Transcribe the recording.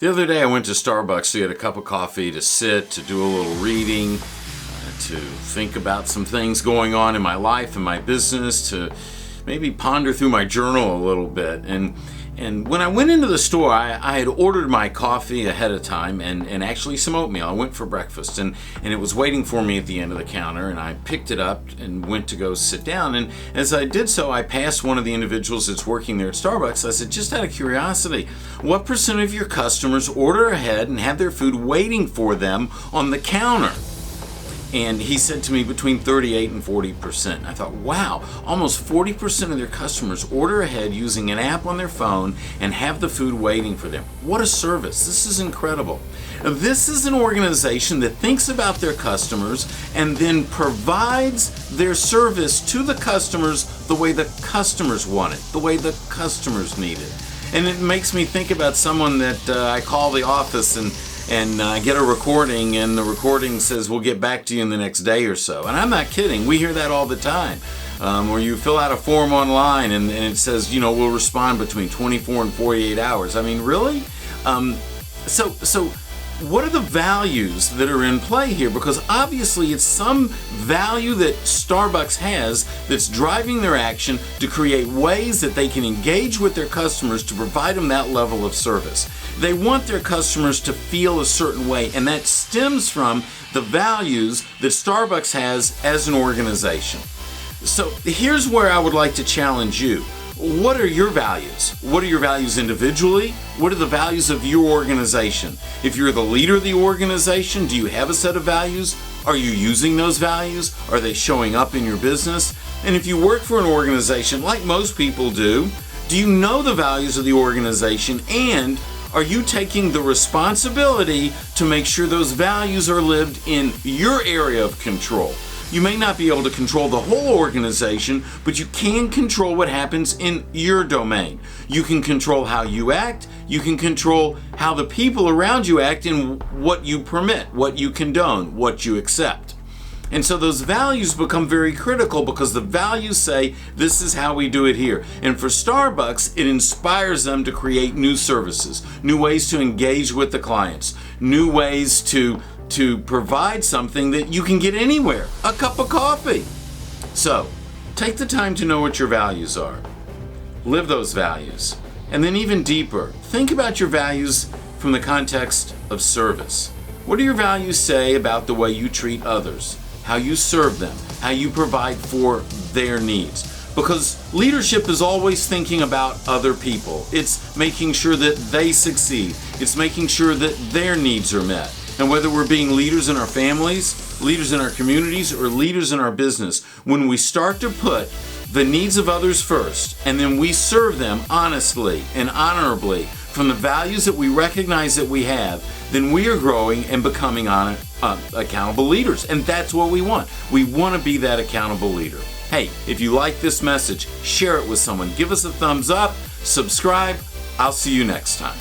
The other day I went to Starbucks to get a cup of coffee, to sit, to do a little reading, to think about some things going on in my life and my business, to maybe ponder through my journal a little bit. And when I went into the store, I had ordered my coffee ahead of time and actually some oatmeal. I went for breakfast and it was waiting for me at the end of the counter, and I picked it up and went to go sit down. And as I did so, I passed one of the individuals that's working there at Starbucks. I said, just out of curiosity, what percent of your customers order ahead and have their food waiting for them on the counter? And he said to me between 38 and 40%. I thought, wow, almost 40% of their customers order ahead using an app on their phone and have the food waiting for them. What a service. This is incredible. Now, this is an organization that thinks about their customers and then provides their service to the customers the way the customers want it, the way the customers need it. And it makes me think about someone that I call the office and get a recording, and the recording says, we'll get back to you in the next day or so. And I'm not kidding. We hear that all the time. Or you fill out a form online and it says, we'll respond between 24 and 48 hours. I mean, really? So what are the values that are in play here? Because obviously it's some value that Starbucks has that's driving their action to create ways that they can engage with their customers to provide them that level of service. They want their customers to feel a certain way, and that stems from the values that Starbucks has as an organization. So here's where I would like to challenge you. What are your values? What are your values individually? What are the values of your organization? If you're the leader of the organization, do you have a set of values? Are you using those values? Are they showing up in your business? And if you work for an organization, like most people do you know the values of the organization, and are you taking the responsibility to make sure those values are lived in your area of control? You may not be able to control the whole organization, but you can control what happens in your domain. You can control how you act. You can control how the people around you act and what you permit, what you condone, what you accept. And so those values become very critical because the values say, this is how we do it here. And for Starbucks, it inspires them to create new services, new ways to engage with the clients, new ways to provide something that you can get anywhere, a cup of coffee. So, take the time to know what your values are. Live those values. And then even deeper, think about your values from the context of service. What do your values say about the way you treat others, how you serve them, how you provide for their needs? Because leadership is always thinking about other people. It's making sure that they succeed. It's making sure that their needs are met. And whether we're being leaders in our families, leaders in our communities, or leaders in our business, when we start to put the needs of others first, and then we serve them honestly and honorably from the values that we recognize that we have, then we are growing and becoming accountable leaders. And that's what we want. We want to be that accountable leader. Hey, if you like this message, share it with someone. Give us a thumbs up, subscribe. I'll see you next time.